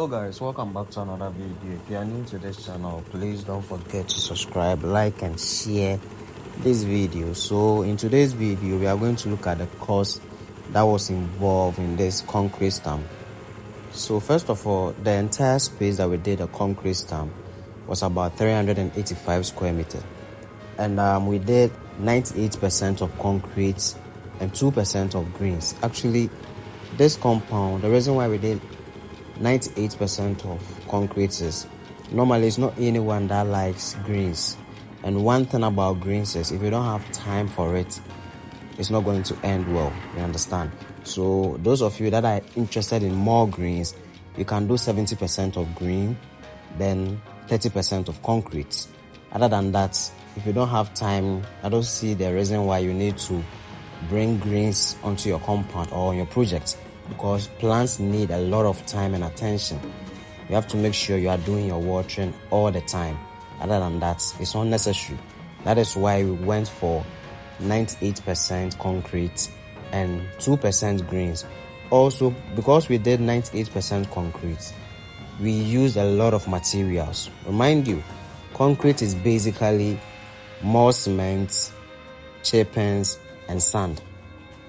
Hello guys, welcome back to another video. If you are new to this channel, please don't forget to subscribe, like and share this video. So in today's video, we are going to look at the cost that was involved in this concrete stamp. So first of all, the entire space that we did a concrete stamp was about 385 square meters, and we did 98% of concrete and 2% of greens. Actually, this compound, the reason why we did 98% of concrete is normally it's not anyone that likes greens, and one thing about greens is if you don't have time for it, it's not going to end well. You understand? So those of you that are interested in more greens, you can do 70% of green, then 30% of concrete. Other than that, if you don't have time, I don't see the reason why you need to bring greens onto your compound or on your project, because plants need a lot of time and attention. You have to make sure you are doing your watering all the time. Other than that, it's not necessary. That is why we went for 98% concrete and 2% greens. Also, because we did 98% concrete, we used a lot of materials. Remind you, concrete is basically more cement, chippings and sand.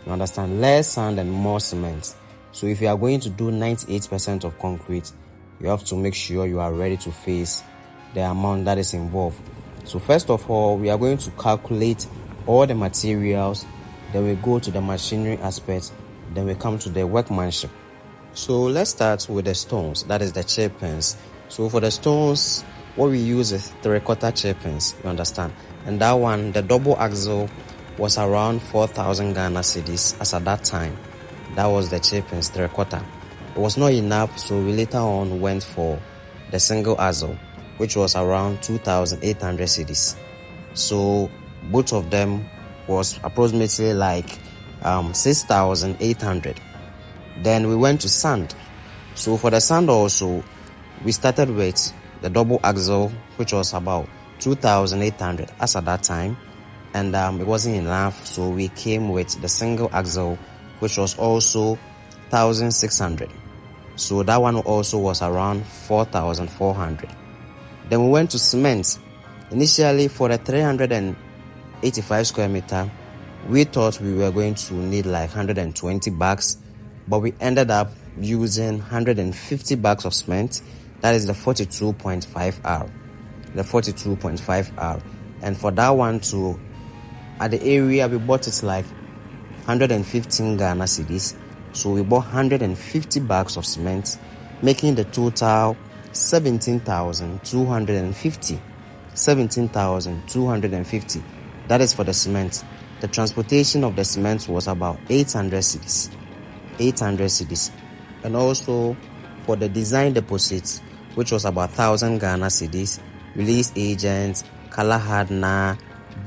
You understand? Less sand and more cement. So if you are going to do 98% of concrete, you have to make sure you are ready to face the amount that is involved. So first of all, we are going to calculate all the materials, then we go to the machinery aspect, then we come to the workmanship. So let's start with the stones, that is the chippings. So for the stones, what we use is 3/4 chippings, you understand? And that one, the double axle, was around 4,000 Ghana cedis as at that time. That was the chippings, 3/4. It was not enough, so we later on went for the single axle, which was around 2,800 cedis. So both of them was approximately like 6,800. Then we went to sand. So for the sand also, we started with the double axle, which was about 2,800 as at that time, and it wasn't enough, so we came with the single axle, which was also 1,600. So that one also was around 4,400. Then we went to cement. Initially, for the 385 square meter, we thought we were going to need like 120 bags, but we ended up using 150 bags of cement. That is the 42.5 R. The 42.5 R. And for that one too, at the area we bought it like 115 Ghana cedis. So we bought 150 bags of cement, making the total 17,250. 17,250. That is for the cement. The transportation of the cement was about 800 cedis. 800 cedis. And also for the design deposits, which was about 1,000 Ghana cedis, release agents, color hardener,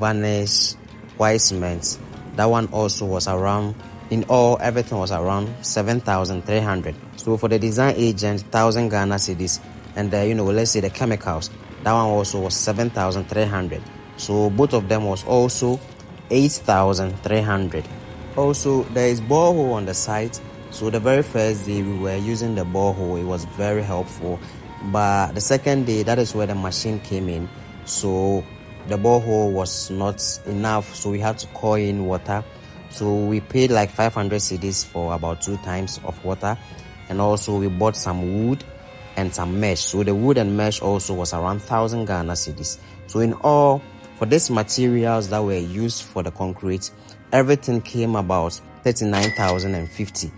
Vanish, white cement. That one also was around, in all, everything was around 7,300. So for the design agent, 1,000 Ghana cedis, and let's say the chemicals, that one also was 7,300. So both of them was also 8,300. Also, there is borehole on the site. So the very first day we were using the borehole, it was very helpful. But the second day, that is where the machine came in. So the borehole was not enough, so we had to call in water. So we paid like 500 cedis for about 2 times of water, and also we bought some wood and some mesh. So the wood and mesh also was around 1,000 Ghana cedis. So in all, for these materials that were used for the concrete, everything came about 39,050.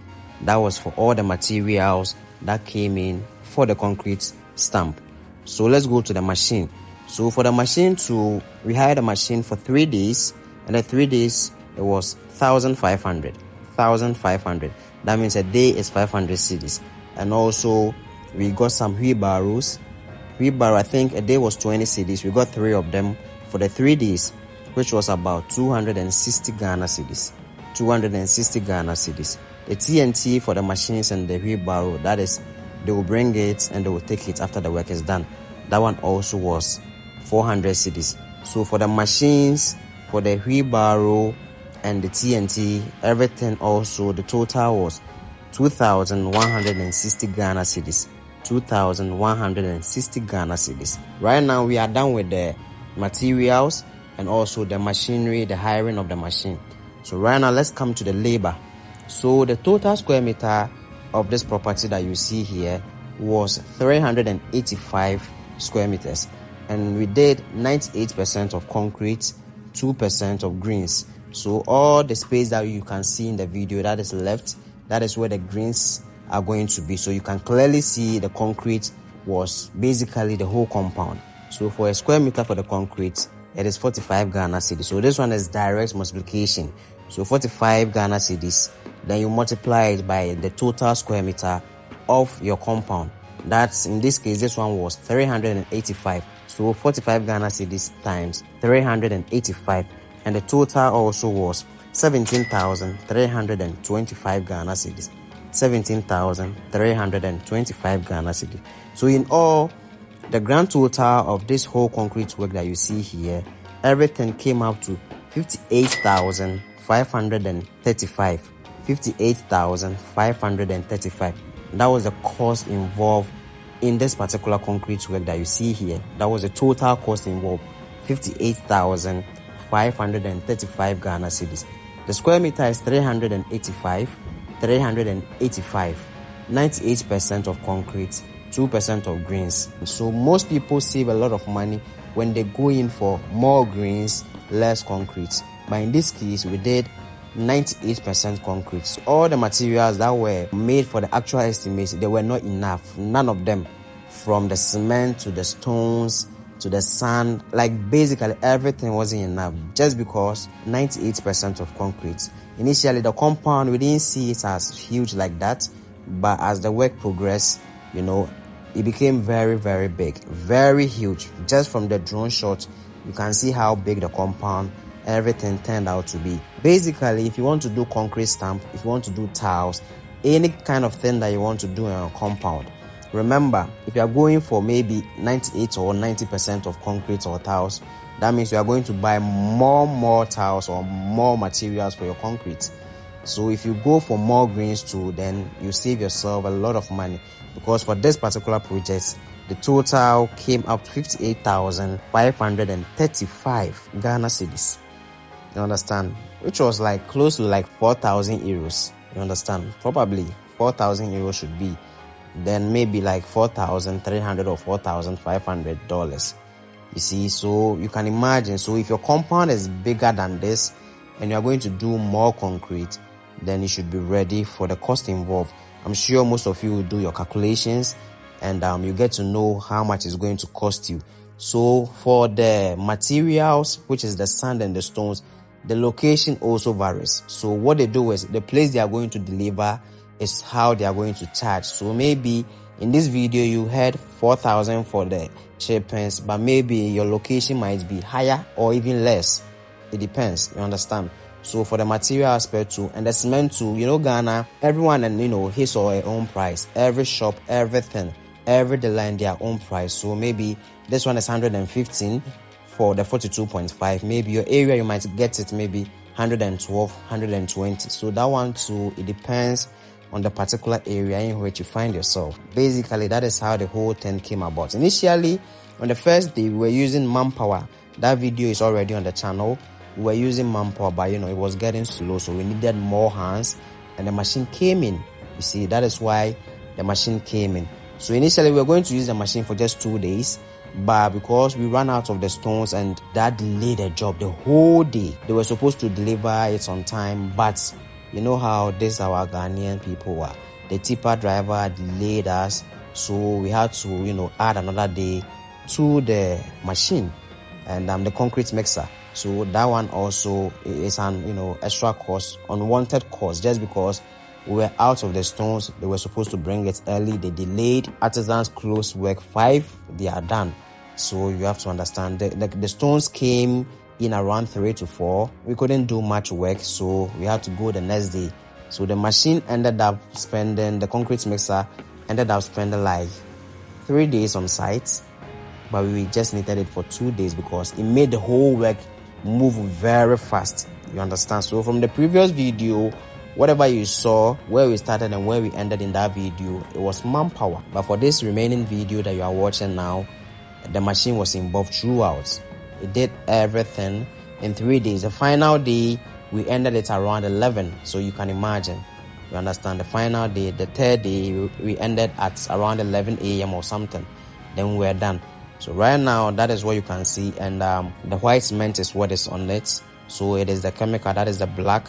That was for all the materials that came in for the concrete stamp. So let's go to the machine. So for the machine too, we hired a machine for 3 days, and the 3 days it was 1,500. 1,500. That means a day is 500 cedis. And also we got some wheelbarrows. Wheelbarrow, I think a day was 20 cedis. We got 3 of them for the 3 days, which was about 260 Ghana cedis. 260 Ghana cedis. The TNT for the machines and the wheelbarrow, that is, they will bring it and they will take it after the work is done. That one also was 400 cedis. So for the machines, for the wheelbarrow and the TNT, everything also, the total was 2,160 Ghana cedis. 2,160 Ghana cedis. Right now we are done with the materials and also the machinery, the hiring of the machine. So right now let's come to the labor. So the total square meter of this property that you see here was 385 square meters, and we did 98% of concrete, 2% of greens. So all the space that you can see in the video that is left, that is where the greens are going to be. So you can clearly see the concrete was basically the whole compound. So for a square meter for the concrete, it is 45 Ghana cedis. So this one is direct multiplication. So 45 Ghana cedis, then you multiply it by the total square meter of your compound. That's, in this case, this one was 385. So 45 Ghana cedis times 385, and the total also was 17,325 Ghana cedis. 17,325 Ghana cedis. So in all, the grand total of this whole concrete work that you see here, everything came up to 58,535. 58,535. That was the cost involved in this particular concrete work that you see here. That was the total cost involved, 58,535 Ghana cedis. The square meter is 385, 98% of concrete, 2% of greens. So most people save a lot of money when they go in for more greens, less concrete. But in this case, we did 98% concrete. So all the materials that were made for the actual estimates, they were not enough. None of them, from the cement to the stones to the sand, like basically everything wasn't enough, just because 98% of concrete. Initially the compound, we didn't see it as huge like that, but as the work progressed, it became very, very big, very huge. Just from the drone shot, you can see how big the compound, everything turned out to be. Basically, if you want to do concrete stamp, if you want to do tiles, any kind of thing that you want to do in a compound, remember, if you are going for maybe 98 or 90% of concrete or tiles, that means you are going to buy more tiles or more materials for your concrete. So if you go for more greens too, then you save yourself a lot of money, because for this particular project, the total came up to 58,535 Ghana cedis. You understand? Which was like close to like 4,000 euros. You understand? Probably 4,000 euros should be. Then maybe like $4,300 or $4,500. You see, so you can imagine. So if your compound is bigger than this and you're going to do more concrete, then you should be ready for the cost involved. I'm sure most of you will do your calculations, and you get to know how much it's going to cost you. So for the materials, which is the sand and the stones, the location also varies. So what they do is, the place they are going to deliver is how they are going to charge. So maybe in this video you heard 4,000 for the shipments, but maybe your location might be higher or even less. It depends, you understand? So for the material aspect too, and the cement too, Ghana, everyone and his or her own price. Every shop, everything, every line their own price. So maybe this one is 115 for the 42.5. Maybe your area you might get it maybe 112, 120. So that one too, it depends on the particular area in which you find yourself. Basically, that is how the whole thing came about. Initially, on the first day, we were using manpower. That video is already on the channel. We were using manpower, but it was getting slow, so we needed more hands, and the machine came in. You see, that is why the machine came in. So initially, we were going to use the machine for just 2 days, but because we ran out of the stones, and that delayed the job the whole day. They were supposed to deliver it on time, but you know how this our Ghanaian people are. The tipper driver delayed us, so we had to add another day to the machine and the concrete mixer. So that one also is an extra cost, unwanted cost, just because we were out of the stones. They were supposed to bring it early. They delayed. Artisans closed work 5. They are done. So you have to understand the stones came in around 3 to 4. We couldn't do much work, so we had to go the next day. So the machine ended up spending, the concrete mixer ended up spending like 3 days on site, but we just needed it for 2 days because it made the whole work move very fast. You understand? So from the previous video whatever you saw, where we started and where we ended in that video, it was manpower. But for this remaining video that you are watching now, the machine was involved throughout. It did everything in 3 days. The final day, we ended it around 11. So you can imagine. You understand? The final day, the third day, we ended at around 11 a.m. or something. Then we were done. So right now, that is what you can see. And the white cement is what is on it. So it is the chemical, that is the black,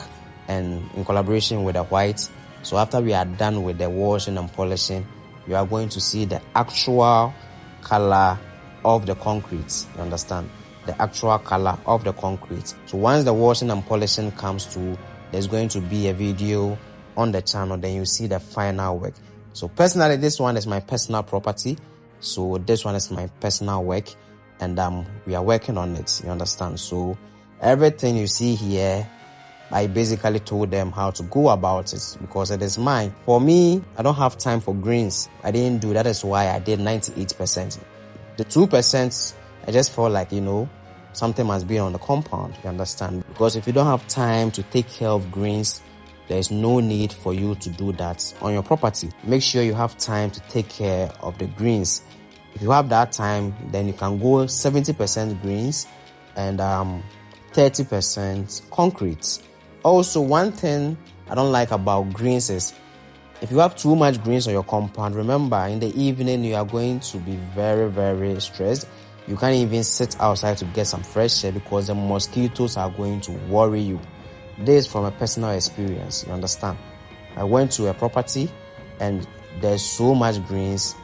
and in collaboration with the white. So after we are done with the washing and polishing, you are going to see the actual color of the concrete. You understand? The actual color of the concrete. So once the washing and polishing comes to, there's going to be a video on the channel, then you see the final work. So personally, this one is my personal property. So this one is my personal work, and we are working on it. You understand? So everything you see here, I basically told them how to go about it because it is mine. For me, I don't have time for greens. I didn't do that. Is why I did 98%. The 2%, I just felt like, something must be on the compound. You understand? Because if you don't have time to take care of greens, there is no need for you to do that on your property. Make sure you have time to take care of the greens. If you have that time, then you can go 70% greens and 30% concrete. Also, one thing I don't like about greens is if you have too much greens on your compound, remember in the evening you are going to be very, very stressed. You can't even sit outside to get some fresh air because the mosquitoes are going to worry you. This is from a personal experience, you understand? I went to a property and there's so much greens.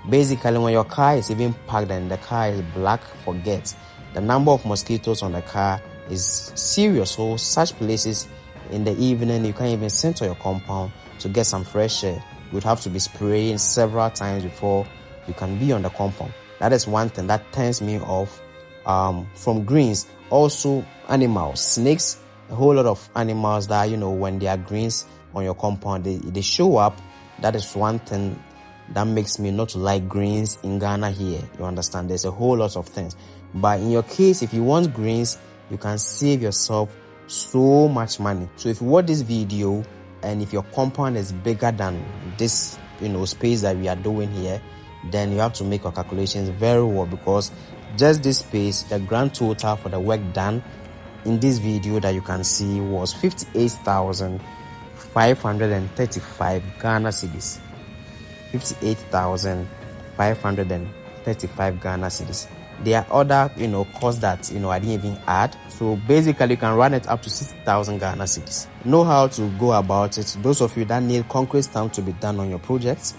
Basically, when your car is even parked and the car is black, forget. The number of mosquitoes on the car is serious. So such places in the evening, you can't even sit to your compound to get some fresh air. You would have to be spraying several times before you can be on the compound. That is one thing that turns me off from greens. Also, animals, snakes, a whole lot of animals that, when they are greens on your compound, they show up. That is one thing that makes me not to like greens in Ghana here. You understand? There's a whole lot of things. But in your case, if you want greens, you can save yourself so much money. So if you watch this video and if your compound is bigger than this, space that we are doing here, then you have to make your calculations very well, because just this space, the grand total for the work done in this video that you can see was 58,535 Ghana cedis. 58,535 Ghana cedis. There are other, costs that, I didn't even add. So basically, you can run it up to 60,000 Ghana cedis. Know how to go about it. Those of you that need concrete stamp to be done on your project,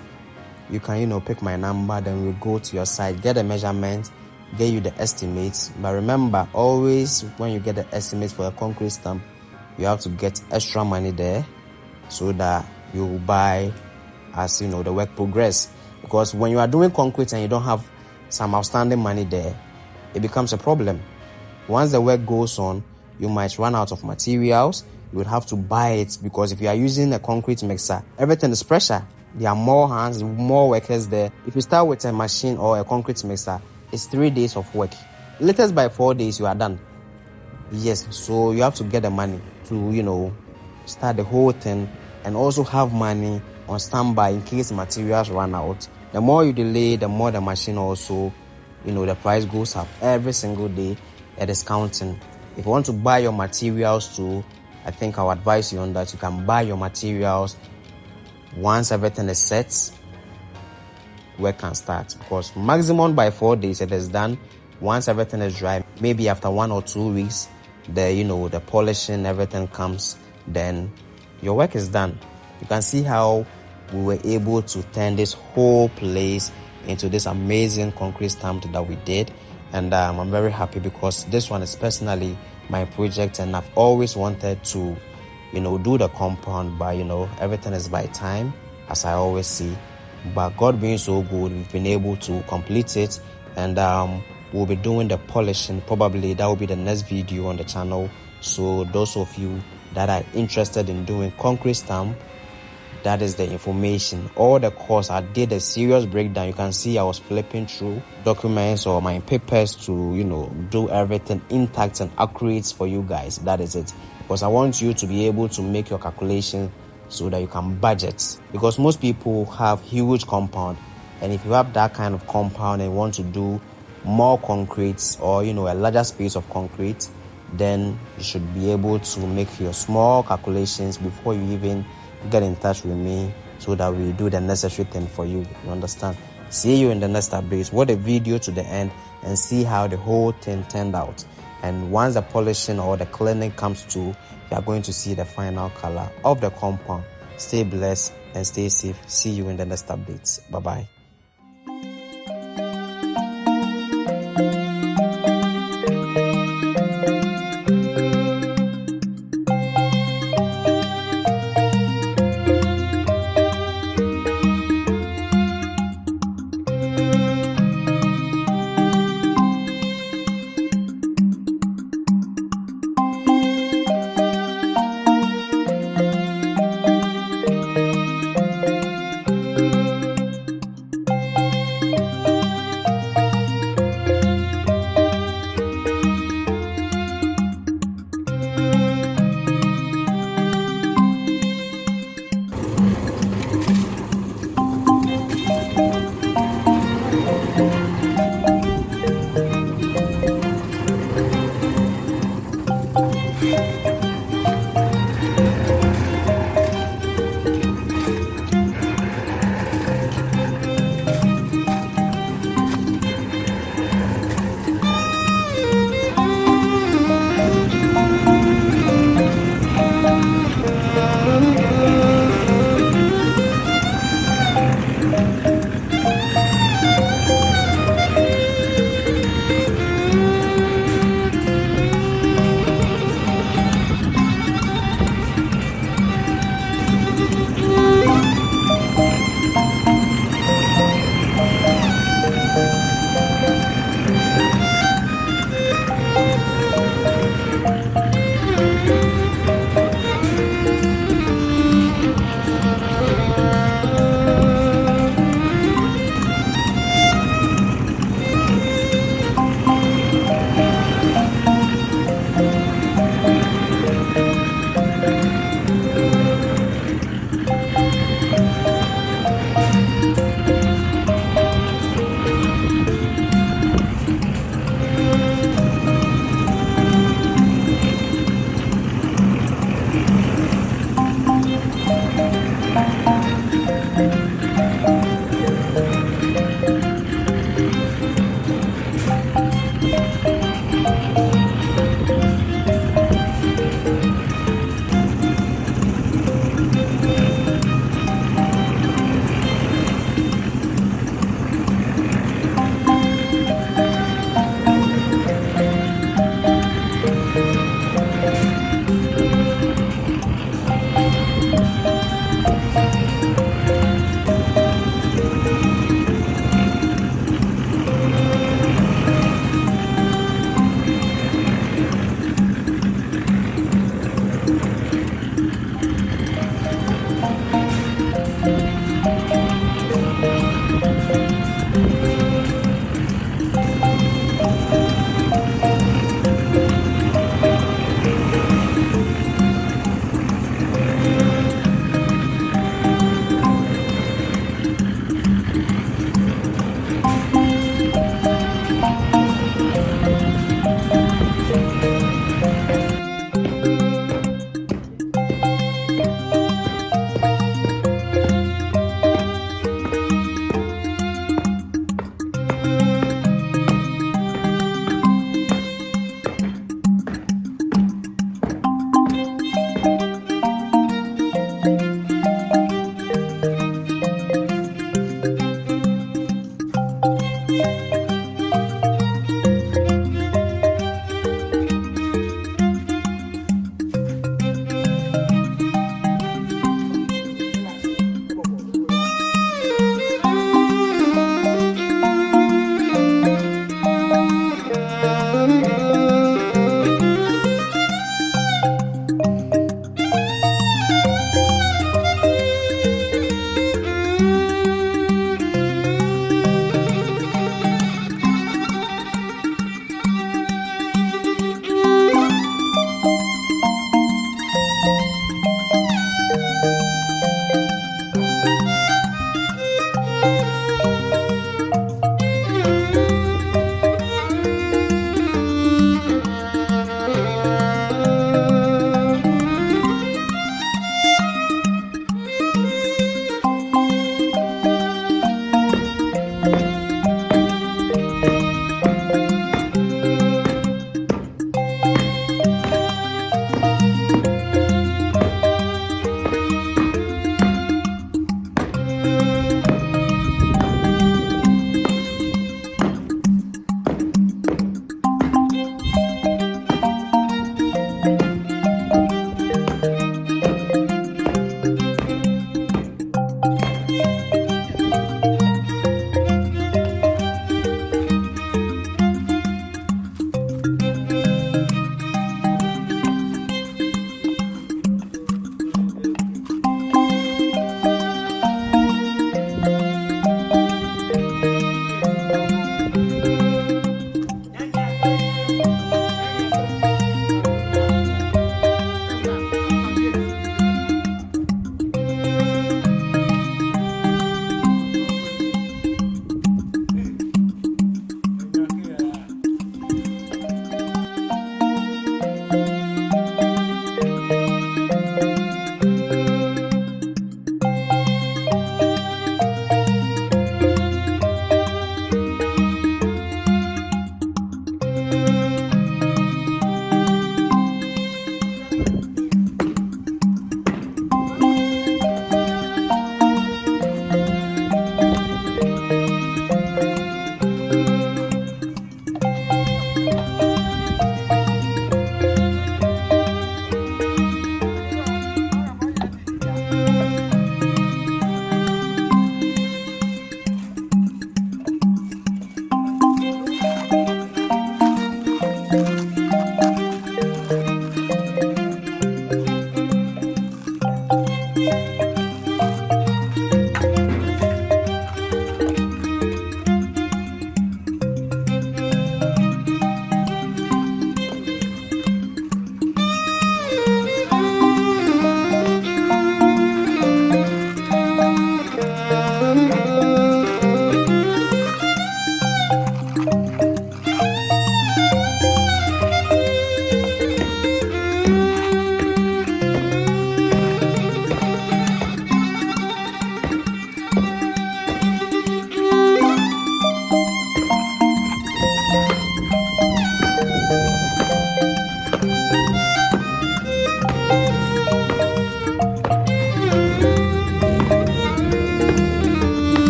you can, pick my number, then we'll go to your site, get a measurement, get you the estimates. But remember, always when you get the estimates for a concrete stamp, you have to get extra money there so that you will buy as the work progress. Because when you are doing concrete and you don't have some outstanding money there, it becomes a problem. Once the work goes on, you might run out of materials. You would have to buy it, because if you are using a concrete mixer, everything is pressure. There are more hands, more workers there. If you start with a machine or a concrete mixer, it's 3 days of work. Latest by 4 days, you are done. Yes, so you have to get the money to, start the whole thing, and also have money on standby in case materials run out. The more you delay, the more the machine also, the price goes up. Every single day, it is counting. If you want to buy your materials too, I think I'll advise you on that. You can buy your materials once everything is set. Work can start, because maximum by 4 days it is done. Once everything is dry, maybe after 1 or 2 weeks, the polishing, everything comes, then your work is done. You can see how we were able to turn this whole place into this amazing concrete stamp that we did. And I'm very happy, because this one is personally my project, and I've always wanted to do the compound, but everything is by time, as I always see. But God being so good, we've been able to complete it, and we'll be doing the polishing. Probably that will be the next video on the channel. So those of you that are interested in doing concrete stamp, that is the information. All the course, I did a serious breakdown. You can see I was flipping through documents or my papers to do everything intact and accurate for you guys. That is it. because I want you to be able to make your calculation so that you can budget, because most people have huge compound, and if you have that kind of compound and want to do more concrete, or a larger space of concrete, then you should be able to make your small calculations before you even get in touch with me, so that we do the necessary thing for you. You understand? See you in the next update. Watch the video to the end and see how the whole thing turned out. And once the polishing or the cleaning comes to, you are going to see the final color of the compound. Stay blessed and stay safe. See you in the next updates. Bye bye.